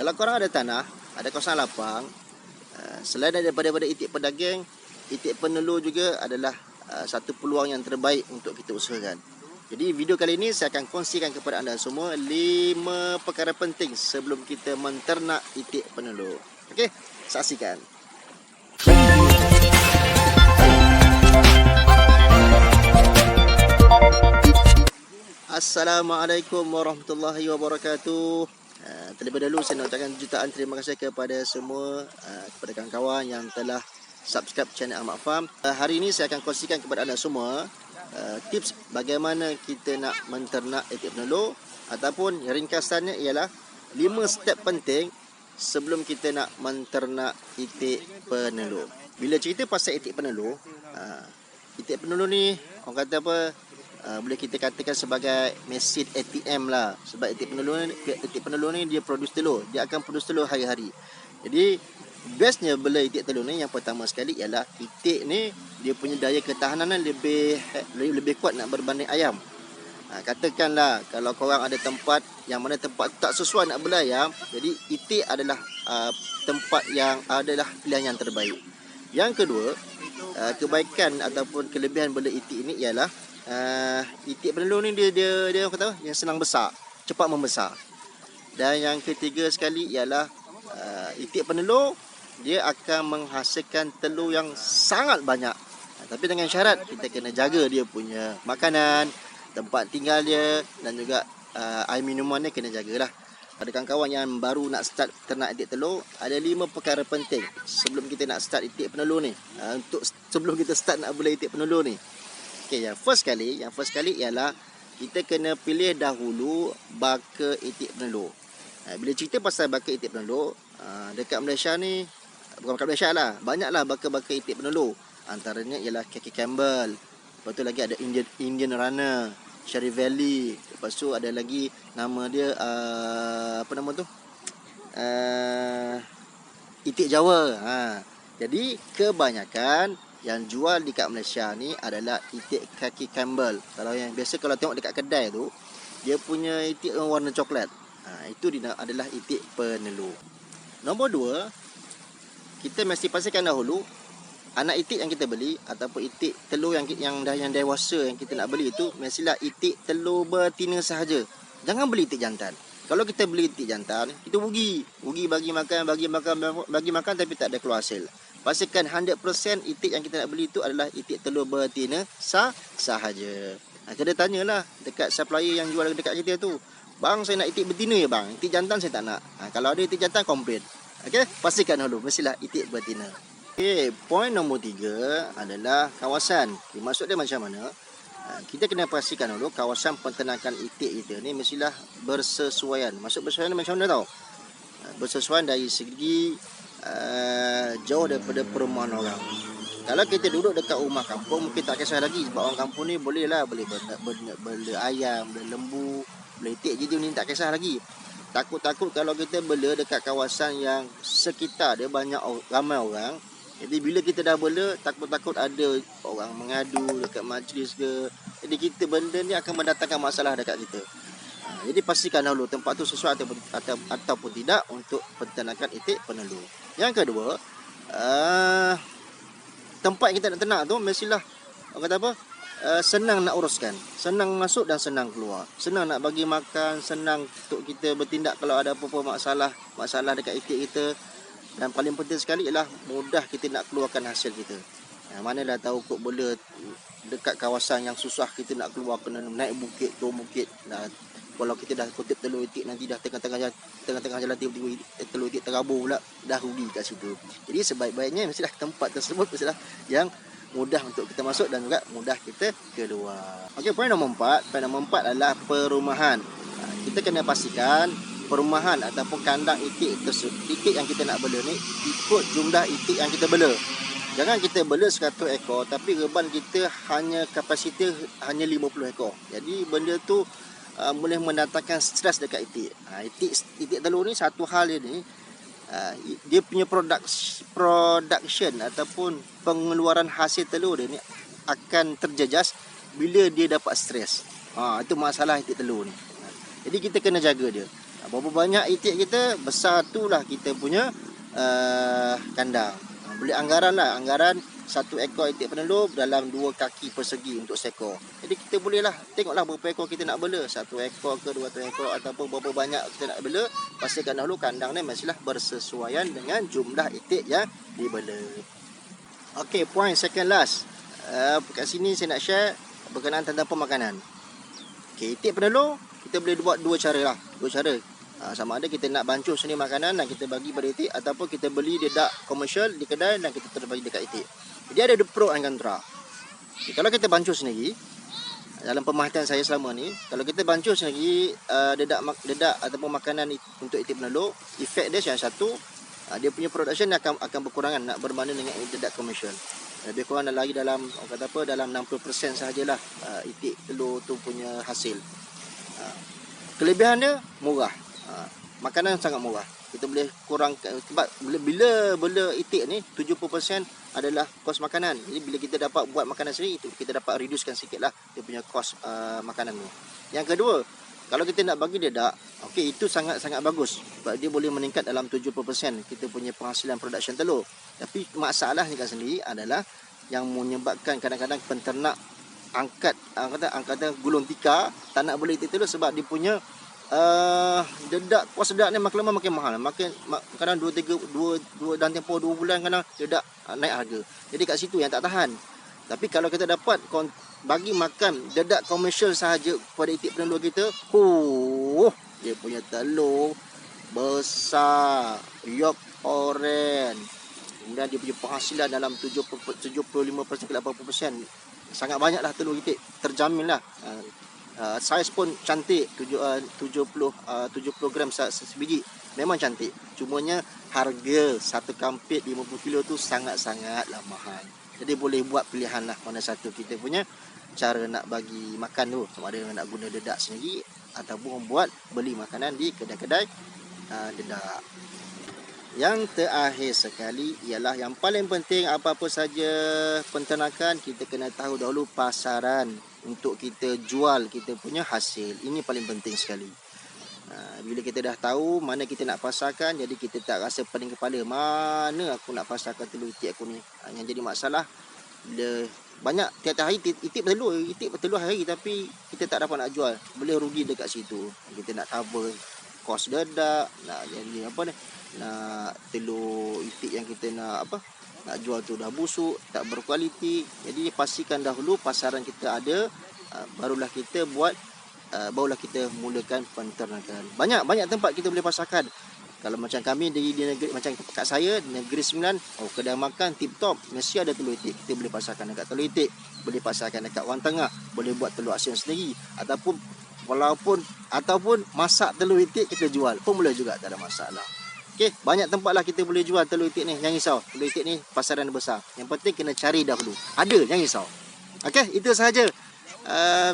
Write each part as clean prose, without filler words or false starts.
Kalau korang ada tanah, ada kawasan lapang, selain daripada itik pedaging, itik penelur juga adalah satu peluang yang terbaik untuk kita usahakan. Jadi video kali ini saya akan kongsikan kepada anda semua 5 perkara penting sebelum kita menternak itik penelur. Okey, saksikan. Assalamualaikum warahmatullahi wabarakatuh. Terlebih dahulu saya nak ucapkan jutaan terima kasih kepada semua, kepada kawan-kawan yang telah subscribe channel Ahmad Farm. Hari ini saya akan kongsikan kepada anda semua tips bagaimana kita nak menternak itik penelur, ataupun ringkasannya ialah 5 step penting sebelum kita nak menternak itik penelur. Bila cerita pasal itik penelur ni orang kata apa, boleh kita katakan sebagai mesin ATM lah. Sebab itik penelur ni dia produce telur. Dia akan produce telur hari-hari. Jadi bestnya bela itik telur ni, yang pertama sekali ialah itik ni dia punya daya ketahanan lebih kuat nak berbanding ayam. Katakanlah kalau korang ada tempat yang mana tempat tak sesuai nak bela ayam, jadi itik adalah tempat yang adalah pilihan yang terbaik. Yang kedua, kebaikan ataupun kelebihan bela itik ini ialah itik penelur ni dia orang kata yang senang besar, cepat membesar. Dan yang ketiga sekali ialah itik penelur dia akan menghasilkan telur yang sangat banyak. Tapi dengan syarat kita kena jaga dia punya makanan, tempat tinggal dia, dan juga air minuman dia kena jagalah. Pada kawan-kawan yang baru nak start ternak itik telur, ada 5 perkara penting sebelum kita nak start itik penelur ni. Untuk sebelum kita start nak bela itik penelur ni. Okay, yang first kali ialah kita kena pilih dahulu baka itik penelur. Bila cerita pasal baka itik penelur, dekat Malaysia ni, bukan dekat Malaysia lah, banyaklah baka-baka itik penelur. Antaranya ialah Khaki Campbell, lepas tu lagi ada Indian Runner, Cherry Valley, lepas tu ada lagi nama dia apa nama tu, itik Jawa. Jadi kebanyakan yang jual dekat Malaysia ni adalah itik Khaki Campbell. Kalau yang biasa kalau tengok dekat kedai tu, dia punya itik warna coklat. Itu adalah itik penelur. Nombor 2, kita mesti pastikan dahulu anak itik yang kita beli ataupun itik telur yang dewasa yang kita nak beli itu mestilah itik telur betina sahaja. Jangan beli itik jantan. Kalau kita beli itik jantan, kita rugi bagi makan tapi tak ada keluar hasil. Pastikan 100% itik yang kita nak beli itu adalah itik telur betina sahaja. Kita tanyalah dekat supplier yang jual dekat kita tu, "Bang, saya nak itik betina ya bang, itik jantan saya tak nak." Kalau ada itik jantan, komplain. Okey, pastikan dulu mestilah itik betina. Okey, poin nombor 3 adalah kawasan. Maksud dia macam mana? Kita kena pastikan dulu kawasan penternakan itik kita ni mestilah bersesuaian. Maksud bersesuaian macam mana tau? Bersesuaian dari segi jauh daripada perumahan orang. Kalau kita duduk dekat rumah kampung, mungkin tak kisah lagi, sebab orang kampung ni boleh bela ayam, bela lembu, bela itik je ni, tak kisah lagi. Takut kalau kita bela dekat kawasan yang sekitar dia ramai orang. Jadi bila kita dah bela, takut ada orang mengadu dekat majlis ke. Jadi kita benda ni akan mendatangkan masalah dekat kita. Jadi pastikan dahulu tempat tu sesuai ataupun tidak untuk penternakan itik penelur. Yang kedua, tempat yang kita nak ternak tu mestilah orang kata apa, senang nak uruskan, senang masuk dan senang keluar, senang nak bagi makan, senang untuk kita bertindak kalau ada apa-apa masalah dekat itik kita. Dan paling penting sekali ialah mudah kita nak keluarkan hasil kita. Mana dah tahu kot bela dekat kawasan yang susah, kita nak keluar kena naik bukit, turun bukit. Kalau kita dah kutip telur itik, nanti dah tengah-tengah jalan tiba-tiba telur itik terabur pula, dah rugi kat situ. Jadi sebaik-baiknya mestilah tempat tersebut mestilah yang mudah untuk kita masuk dan juga mudah kita keluar. Okey, poin nombor 4 adalah perumahan. Kita kena pastikan perumahan ataupun kandang itik yang kita nak bela ni ikut jumlah itik yang kita bela. Jangan kita bela 100 ekor tapi reban kita kapasiti hanya 50 ekor. Jadi benda tu boleh mendatangkan stres dekat itik. Itik telur ni satu hal dia ni, dia punya production ataupun pengeluaran hasil telur dia ni akan terjejas bila dia dapat stres. Itu masalah itik telur ni. Jadi kita kena jaga dia. Berapa banyak itik kita, besar itulah kita punya kandang. Boleh anggaran lah, anggaran 1 ekor itik penelur dalam 2 kaki persegi untuk seekor. Jadi kita bolehlah tengoklah berapa ekor kita nak bela, 1 ekor ke 2 ekor ataupun berapa banyak kita nak bela. Pastikan dahulu kandang ni mestilah bersesuaian dengan jumlah itik yang dibela. Okey, point second last. Kat sini saya nak share berkenaan tentang pemakanan. Okey, itik penelur kita boleh buat 2 cara lah, 2 cara. Sama ada kita nak bancuh sendiri makanan dan kita bagi pada itik, ataupun kita beli dedak komersial di kedai dan kita terus bagi dekat itik. Dia ada pro dan kontra. Kalau kita bancuh sendiri, dalam pemerhatian saya selama ni, kalau kita bancuh sendiri dedak ataupun makanan untuk itik penelur, efek dia yang satu, dia punya production akan berkurangan nak berbanding dengan dedak komersial. Lebih kurang lagi dalam kata apa, dalam 60% sahajalah itik telur tu punya hasil. Kelebihan dia murah. Makanan sangat murah. Kita boleh kurangkan sebab bila bela itik ni 70% adalah kos makanan. Jadi bila kita dapat buat makanan sendiri, itu kita dapat reducekan sikitlah dia punya kos makanan tu. Yang kedua, kalau kita nak bagi dedak, okey, itu sangat-sangat bagus sebab dia boleh meningkat dalam 70% kita punya penghasilan production telur. Tapi masalahnya kat sendiri adalah yang menyebabkan kadang-kadang penternak angkat gulung tikar tak nak beli itik telur sebab dia punya dedak, kos dedak ni makin lama makin mahal. Kadang 2 dalam tempoh 2 bulan kadang dedak naik harga. Jadi kat situ yang tak tahan. Tapi kalau kita dapat bagi makan dedak komersial sahaja pada itik penelur kita, dia punya telur besar, yolk oren. Kemudian dia punya penghasilan dalam 75% ke 80%. Sangat banyaklah telur itik, terjaminlah. Saiz pun cantik, 70 gram sebiji. Memang cantik. Cumanya harga satu kampit 50 kilo tu sangat-sangatlah mahal. Jadi boleh buat pilihan lah mana satu kita punya cara nak bagi makan tu. Sama ada nak guna dedak sendiri ataupun buat beli makanan di kedai-kedai dedak. Yang terakhir sekali ialah yang paling penting, apa-apa saja penternakan kita kena tahu dahulu pasaran untuk kita jual kita punya hasil. Ini paling penting sekali. Bila kita dah tahu mana kita nak pasarkan, jadi kita tak rasa pening kepala, mana aku nak pasarkan telur itik aku ni. Yang jadi masalah bila banyak tiap-tiap hari itik bertelur hari tapi kita tak dapat nak jual, boleh rugi dekat situ. Kita nak cover kos dedak, nak jadi apa ni, nak telur itik yang kita nak jual tu dah busuk, tak berkualiti. Jadi pastikan dahulu pasaran kita ada, barulah kita mulakan penternakan. Banyak tempat kita boleh pasarkan. Kalau macam kami di negeri, macam kat saya di Negeri Sembilan, kedai makan tip top, mesti ada telur itik. Kita boleh pasarkan dekat telur itik, boleh pasarkan dekat Wang Tengah, boleh buat telur asin sendiri, ataupun masak telur itik kita jual pun boleh juga, tak ada masalah. Okey, banyak tempat lah kita boleh jual telur itik ni. Jangan risau, telur itik ni pasaran besar. Yang penting kena cari dahulu. Ada, jangan risau. Okey, itu sahaja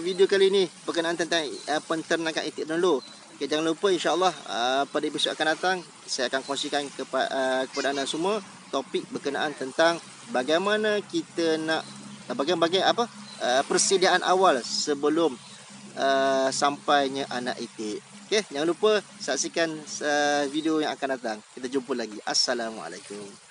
video kali ni berkenaan tentang penternakan itik penelur. Okay, jangan lupa insya-Allah pada episod akan datang saya akan kongsikan kepada anda semua topik berkenaan tentang bagaimana kita nak persediaan awal sebelum sampainya anak itik. Okey, jangan lupa saksikan video yang akan datang. Kita jumpa lagi. Assalamualaikum.